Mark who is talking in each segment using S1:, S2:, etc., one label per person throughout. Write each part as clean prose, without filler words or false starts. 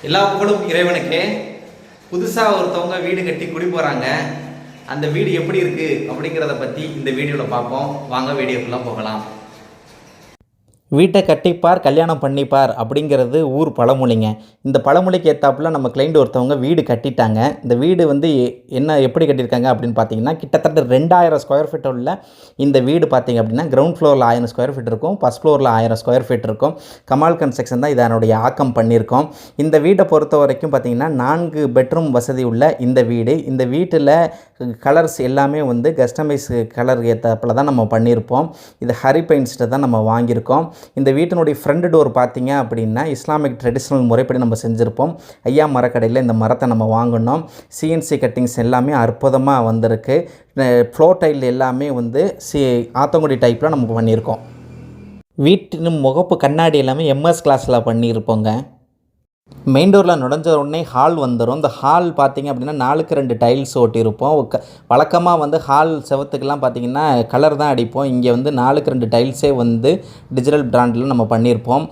S1: எல்லா புகழும் இறைவனுக்கே. புதுசாக ஒருத்தவங்க வீடு கட்டி குடி போகிறாங்க. அந்த வீடு எப்படி இருக்குது அப்படிங்கிறத பற்றி இந்த வீடியோவில் பார்ப்போம். வாங்க வீடியோக்குள்ளே போகலாம். வீட்டை கட்டிப்பார் கல்யாணம் பண்ணிப்பார் அப்படிங்கிறது ஊர் பழமொழிங்க. இந்த பழமொழிக்கு ஏற்றாப்புல நம்ம கிளைண்ட் ஒருத்தவங்க வீடு கட்டிட்டாங்க. இந்த வீடு வந்து எப்படி கட்டியிருக்காங்க அப்படின்னு பார்த்தீங்கன்னா, கிட்டத்தட்ட 2000 ஸ்கொயர் ஃபீட் உள்ள இந்த வீடு பார்த்தீங்க அப்படின்னா, கிரவுண்ட் ஃப்ளோரில் 1000 ஸ்கொயர் ஃபீட் இருக்கும், ஃபஸ்ட் ஃப்ளோரில் 1000 ஸ்கொயர் ஃபீட் இருக்கும். கமால் கன்ஸ்ட்ரக்ஷன் தான் இதனுடைய ஆக்கம் பண்ணியிருக்கோம். இந்த வீட்டை பொறுத்த வரைக்கும் பார்த்தீங்கன்னா 4 பெட்ரூம் வசதி உள்ள இந்த வீடு. இந்த வீட்டில் கலர்ஸ் எல்லாமே வந்து கஸ்டமைஸ் கலர் ஏற்றாப்புல தான் நம்ம பண்ணியிருப்போம். இது ஹரி பெயிண்ட்ஸ்ட்டு தான் நம்ம வாங்கியிருக்கோம். இந்த வீட்டினுடைய ஃப்ரண்ட் டோர் பார்த்தீங்க அப்படின்னா இஸ்லாமிக் ட்ரெடிஷ்னல் முறைப்படி நம்ம செஞ்சுருப்போம். ஐயா மரக்கடையில் இந்த மரத்தை நம்ம வாங்கினோம். சிஎன்சி கட்டிங்ஸ் எல்லாமே அற்புதமாக வந்திருக்கு. ஃப்ளோர் டைல் எல்லாமே வந்து ஆத்தங்குடி டைப்பில் நம்ம பண்ணியிருக்கோம். வீட்டின் முகப்பு கண்ணாடி எல்லாமே எம்எஸ் கிளாஸில் பண்ணியிருப்போங்க. மெயின் டோரில் நுழைஞ்ச உடனே ஹால் வந்துடும். இந்த ஹால் பார்த்திங்க அப்படின்னா 4க்கு 2 டைல்ஸ் ஓட்டியிருப்போம். வழக்கமாக வந்து ஹால் செவத்துக்கெல்லாம் பார்த்திங்கன்னா கலர் தான் அடிப்போம். இங்கே வந்து 4க்கு 2 டைல்ஸே வந்து டிஜிட்டல் பிராண்டில் நம்ம பண்ணியிருப்போம்.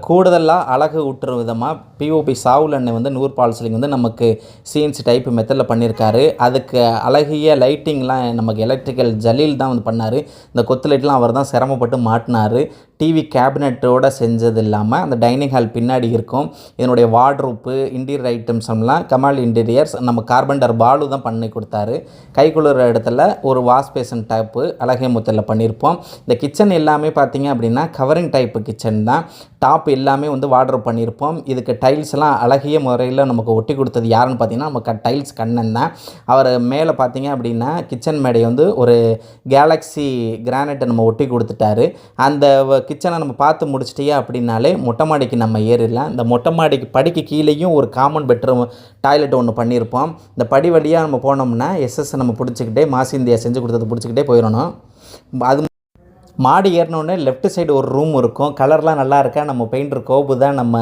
S1: கூடுதலாக அழகு ஊட்டுற விதமாக பிஓபி சாவுல் எண்ணெய் வந்து 100 பால் சீலிங் வந்து நமக்கு சிஎன்சி டைப் மெத்தடில் பண்ணியிருக்காரு. அதுக்கு அழகிய லைட்டிங்லாம் நமக்கு எலக்ட்ரிக்கல் ஜலீல் தான் வந்து பண்ணார். இந்த கொத்து லைட்லாம் அவர் தான் சிரமப்பட்டு மாட்டினார். டிவி கேபினட்டோடு செஞ்சது இல்லாமல் அந்த டைனிங் ஹால் பின்னாடி இருக்கும். இதனுடைய வார்ட்ரூப்பு இன்டீரியர் ஐட்டம்ஸ் எல்லாம் கமால் இன்டீரியர்ஸ் நம்ம கார்பெண்டர் பாலு தான் பண்ணி கொடுத்தாரு. கைக்குளிர இடத்துல ஒரு வாஷ் பேசன் டைப்பு அழகிய முத்தில் பண்ணியிருப்போம். இந்த கிச்சன் எல்லாமே பார்த்திங்க அப்படின்னா கவரிங் டைப்பு கிச்சன் தான். டாப் எல்லாமே வந்து வார்ட்ரோப் பண்ணியிருப்போம். இதுக்கு டைல்ஸ்லாம் அழகிய முறையில் நமக்கு ஒட்டி கொடுத்தது யாருன்னு பார்த்தீங்கன்னா நமக்கு டைல்ஸ் கண்ணன் தான். அவர் மேலே பார்த்தீங்க அப்படின்னா கிச்சன் மேடை வந்து ஒரு கேலக்ஸி கிரானைட்டை நம்ம ஒட்டி கொடுத்துட்டாரு. அந்த கிச்சனை நம்ம பார்த்து முடிச்சிட்டே அப்படின்னாலே மொட்டை மாடிக்கு நம்ம ஏறிடலாம். இந்த மொட்டை மாடிக்கு படிக்கு கீழேயும் ஒரு காமன் பெட்ரூம் டாய்லெட் ஒன்று பண்ணியிருப்போம். இந்த படி வழியாக நம்ம போனோம்னா எஸ்எஸ் நம்ம பிடிச்சிக்கிட்டே மாசி இந்தியா செஞ்சு கொடுத்தது பிடிச்சிக்கிட்டே போயிடணும். அது மாடி ஏறினோடனே லெஃப்ட் சைடு ஒரு ரூம் இருக்கும். கலர்லாம் நல்லா இருக்கா, நம்ம பெயிண்டர் கோபு தான் நம்ம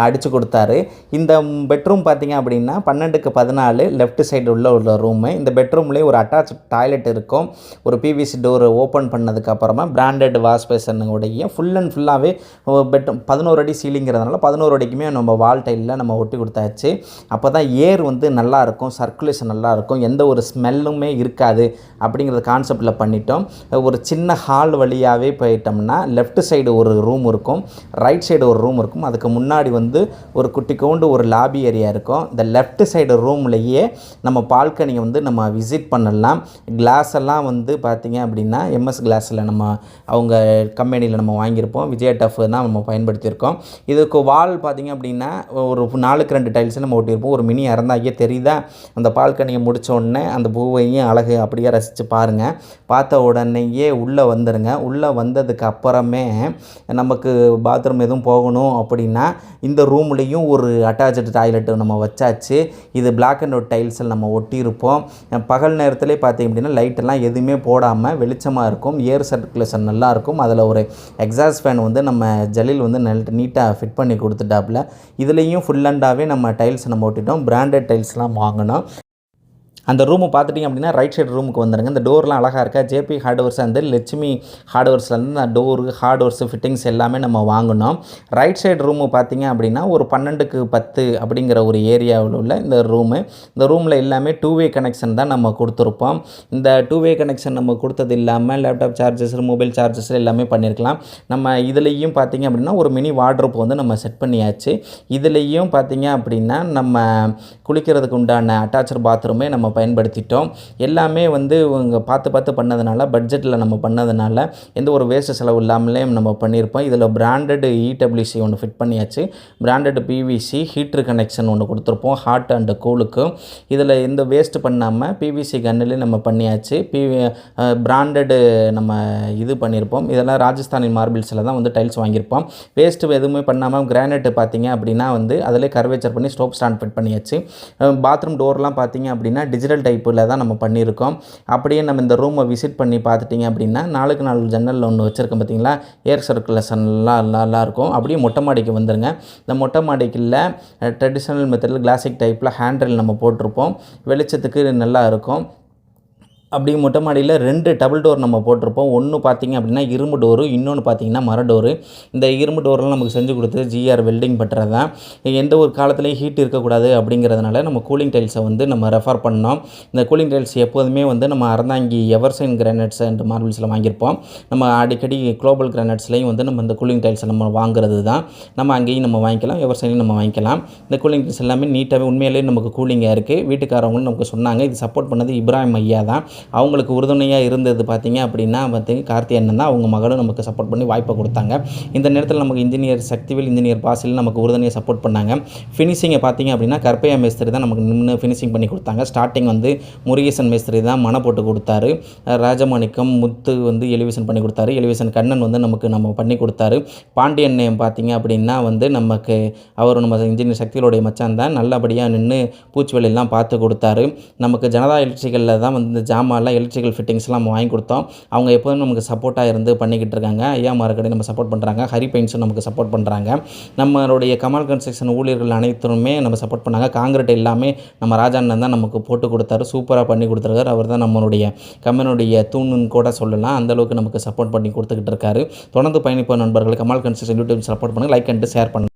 S1: அடித்து கொடுத்தாரு. இந்த பெட்ரூம் பார்த்திங்க அப்படின்னா 12க்கு 14 லெஃப்ட் சைடு உள்ள ரூமு. இந்த பெட்ரூம்லேயே ஒரு அட்டாச் டாய்லெட் இருக்கும். ஒரு பிவிசி டோர் ஓப்பன் பண்ணதுக்கப்புறமா பிராண்டட் வாஷ் பேசனுடைய ஃபுல் அண்ட் ஃபுல்லாகவே பெட்ரூம் 11 அடி சீலிங்கிறதுனால 11 அடிக்குமே நம்ம வால் டைலில் நம்ம ஒட்டி கொடுத்தாச்சு. அப்போ தான் ஏர் வந்து நல்லாயிருக்கும், சர்க்குலேஷன் நல்லாயிருக்கும், எந்த ஒரு ஸ்மெல்லுமே இருக்காது அப்படிங்கிறத கான்செப்டில் பண்ணிட்டோம். ஒரு சின்ன ஹால் வழியாகவே போயிட்டோம்னா லெஃப்ட் சைடு ஒரு ரூம் இருக்கும், ரைட் சைடு ஒரு ரூம் இருக்கும். அதுக்கு முன்னாடி வந்து ஒரு குட்டிக்கோண்டு ஒரு லாபி ஏரியா இருக்கும். இந்த லெஃப்ட் சைடு ரூம்லேயே நம்ம பால்கனியை வந்து நம்ம விசிட் பண்ணலாம். கிளாஸ் எல்லாம் வந்து பார்த்திங்க அப்படின்னா எம்எஸ் கிளாஸில் நம்ம அவங்க கம்பெனியில் நம்ம வாங்கியிருப்போம். விஜயா டஃப் தான் நம்ம பயன்படுத்தியிருக்கோம். இதுக்கு வால் பார்த்திங்க அப்படின்னா ஒரு 4க்கு 2 டைல்ஸ் நம்ம ஒட்டியிருப்போம். ஒரு மினி இறந்தாயே தெரியுதா? அந்த பால்கனியை முடித்த உடனே அந்த பூவையும் அழகு அப்படியே ரசித்து பாருங்கள். பார்த்த உடனேயே உள்ளே வந்துடுங்க. உள்ளே வந்ததுக்கு அப்புறமே நமக்கு பாத்ரூம் எதுவும் போகணும் அப்படின்னா இந்த ரூம்லேயும் ஒரு அட்டாச்சு டாய்லெட்டு நம்ம வச்சாச்சு. இது பிளாக் அண்ட் ஒயிட் டைல்ஸில் நம்ம ஒட்டியிருப்போம். பகல் நேரத்திலே பார்த்திங்க அப்படின்னா லைட்டெல்லாம் எதுவுமே போடாமல் வெளிச்சமாக இருக்கும். ஏர் சர்க்குலேஷன் நல்லாயிருக்கும். அதில் ஒரு எக்ஸாஸ்ட் ஃபேன் வந்து நம்ம ஜலீல் வந்து நீட்டாக ஃபிட் பண்ணி கொடுத்துட்டாப்புல. இதுலேயும் ஃபுல் அண்டாகவே நம்ம டைல்ஸ் நம்ம ஒட்டிட்டோம். பிராண்டட் டைல்ஸ்லாம் வாங்கினோம். அந்த ரூமை பார்த்துட்டிங்க அப்படின்னா ரைட் சைடு ரூமுக்கு வந்துடுங்க. இந்த டோர்லாம் அழகாக இருக்கா. ஜேபி ஹார்ட்வேர்ஸ் அந்த லட்சுமி ஹார்ட்வேர்ஸ்லேருந்து அந்த டோரு ஹார்ட்வேர்ஸ் ஃபிட்டிங்ஸ் எல்லாமே நம்ம வாங்கினோம். ரைட் சைடு ரூமு பார்த்திங்க அப்படின்னா ஒரு 12க்கு 10 அப்படிங்கிற ஒரு ஏரியாவில் உள்ள இந்த ரூமு. இந்த ரூமில் எல்லாமே 2-வே கனெக்ஷன் தான் நம்ம கொடுத்துருப்போம். இந்த 2-வே கனெக்ஷன் நம்ம கொடுத்தது இல்லாமல் லேப்டாப் சார்ஜஸ் மொபைல் சார்ஜஸ் எல்லாமே பண்ணியிருக்கலாம். நம்ம இதுலேயும் பார்த்திங்க அப்படின்னா ஒரு மினி வார்ட்ரோப் வந்து நம்ம செட் பண்ணியாச்சு. இதுலேயும் பார்த்திங்க அப்படின்னா நம்ம குளிக்கிறதுக்கு உண்டான அட்டாச்சர் பாத்ரூமே நம்ம பயன்படுத்திட்டோம். எல்லாமே வந்து இவங்க பார்த்து பண்ணதுனால பட்ஜெட்டில் நம்ம பண்ணதுனால எந்த ஒரு வேஸ்ட் செலவு இல்லாமலே நம்ம பண்ணியிருப்போம். இதில் பிராண்டட் இடபிள்யூசி ஒன்று ஃபிட் பண்ணியாச்சு. பிராண்டட் பிவிசி ஹீட்ரு கனெக்ஷன் ஒன்று கொடுத்துருப்போம் ஹாட் அண்ட் கூலுக்கு. இதில் எந்த வேஸ்ட் பண்ணாமல் பிவிசி கன்னிலே நம்ம பண்ணியாச்சு. பிராண்டடு நம்ம இது பண்ணியிருப்போம். இதெல்லாம் ராஜஸ்தானி மார்பிள்ஸில் தான் வந்து டைல்ஸ் வாங்கியிருப்போம். வேஸ்ட்டு எதுவுமே பண்ணாமல் கிரானைட்டு பார்த்திங்க அப்படின்னா வந்து அதிலே கர்வேச்சர் பண்ணி ஸ்டோப் ஸ்டாண்ட் ஃபிட் பண்ணியாச்சு. பாத்ரூம் டோர்லாம் பார்த்திங்க அப்படின்னா டிஜிட்டல் டைப்பில் தான் நம்ம பண்ணியிருக்கோம். அப்படியே நம்ம இந்த ரூமை விசிட் பண்ணி பார்த்துட்டிங்க அப்படின்னா 4க்கு 4 ஜன்னல் ஒன்று வச்சுருக்கோம் பார்த்திங்களா. ஏர் சர்க்குலேஷன்லாம் நல்லாயிருக்கும். அப்படியே மொட்டை மாடிக்கு வந்துடுங்க. இந்த மொட்டை மாடிக்குள்ள ட்ரெடிஷ்னல் மெத்தடில் கிளாசிக் டைப்பில் ஹேண்ட்ரெல் நம்ம போட்டிருப்போம். வெளிச்சத்துக்கு நல்லா இருக்கும். அப்படி மொட்டை மாடியில் 2 டபுள் டோர் நம்ம போட்டிருப்போம். ஒன்று பார்த்தீங்க அப்படின்னா இரும்பு டோரு, இன்னொன்று பார்த்தீங்கன்னா மர டோரு. இந்த இரும்பு டோர்லாம் நமக்கு செஞ்சு கொடுத்தது ஜிஆர் வெல்டிங் பட்டறை தான். எந்த ஒரு காலத்துலேயும் ஹீட் இருக்கக்கூடாது அப்படிங்கிறதுனால நம்ம கூலிங் டைல்ஸை வந்து நம்ம ரெஃபர் பண்ணோம். இந்த கூலிங் டைல்ஸ் எப்போதுமே வந்து நம்ம அறந்தாங்கி எவர்சைன் கிரானைட்ஸ் அண்ட் மார்பிள்ஸில் வாங்கியிருப்போம். நம்ம அடிக்கடி குளோபல் கிரானைட்ஸ்லையும் வந்து நம்ம இந்த கூலிங் டைல்ஸை நம்ம வாங்குறது தான். நம்ம அங்கேயும் நம்ம வாங்கிக்கலாம், எவர்சைனையும் நம்ம வாங்கிக்கலாம். இந்த கூலிங் டைல்ஸ் எல்லாமே நீட்டாகவே உண்மையிலேயே நமக்கு கூலிங்காக இருக்குது. வீட்டுக்காரவங்களும் நமக்கு சொன்னாங்க. இது சப்போர்ட் பண்ணது இப்ராஹிம் ஐயா தான். அவங்களுக்கு உறுதுணையாக இருந்தது பார்த்தீங்க அப்படின்னா கார்த்தி அண்ணன் தான். அவங்க மகளும் நமக்கு சப்போர்ட் பண்ணி வாய்ப்பை கொடுத்தாங்க. இந்த நேரத்தில் நமக்கு இன்ஜினியர் சக்திவேல், இன்ஜினியர் பாசில் நமக்கு உறுதுணையாக சப்போர்ட் பண்ணாங்க. ஃபினிஷிங்கை பார்த்தீங்க அப்படின்னா கற்பையா மேஸ்திரி தான் நமக்கு நின்று ஃபினிஷிங் பண்ணி கொடுத்தாங்க. ஸ்டார்டிங் வந்து முருகேசன் மேஸ்திரி தான் மனை போட்டு கொடுத்தாரு. ராஜமாணிக்கம் முத்து வந்து எலிவேஷன் பண்ணி கொடுத்தாரு. எலிவேஷன் கண்ணன் வந்து நம்ம பண்ணி கொடுத்தாரு. பாண்டியன் பார்த்தீங்க அப்படின்னா வந்து நமக்கு அவர் நம்ம இன்ஜினியர் சக்திவேலுடைய மச்சான் தான். நல்லபடியாக நின்று பூச்சி வேலையெல்லாம் பார்த்து கொடுத்தாரு. நமக்கு ஜனதா எலக்ட்ரிக்கலில் தான் வந்து இந்த ஜாமான்லாம் எலக்ட்ரிக்கல் ஃபிட்டிங்ஸ்லாம் நம்ம வாங்கி கொடுத்தோம். அவங்க எப்போதும் நமக்கு சப்போர்ட்டாக இருந்து பண்ணிக்கிட்டு இருக்காங்க. ஐயா மார்க்கெட்டை நம்ம சப்போர்ட் பண்ணுறாங்க. ஹரி பெயிண்ட்ஸும் நமக்கு சப்போர்ட் பண்ணுறாங்க. நம்மளுடைய கமால் கன்ஸ்ட்ரக்ஷன் ஊழியர்கள் அனைத்துமே நம்ம சப்போர்ட் பண்ணாங்க. காங்கிரீட் எல்லாமே நம்ம ராஜாண்ணன் தான் நமக்கு போட்டு கொடுத்தாரு. சூப்பராக பண்ணி கொடுத்துருக்காரு. அவர் தான் நம்மளுடைய கம்பெனியுடைய தூணுன்னு கூட சொல்லலாம். அந்தளவுக்கு நமக்கு சப்போர்ட் பண்ணி கொடுத்துக்கிட்டு இருக்காரு. தொடர்ந்து பயணிப்போம் நண்பர்கள். கமால் கன்ஸ்ட்ரக்ஷன் யூடியூப் சப்போர்ட் பண்ணுங்கள். லைக் அண்ட் ஷேர் பண்ணுங்கள்.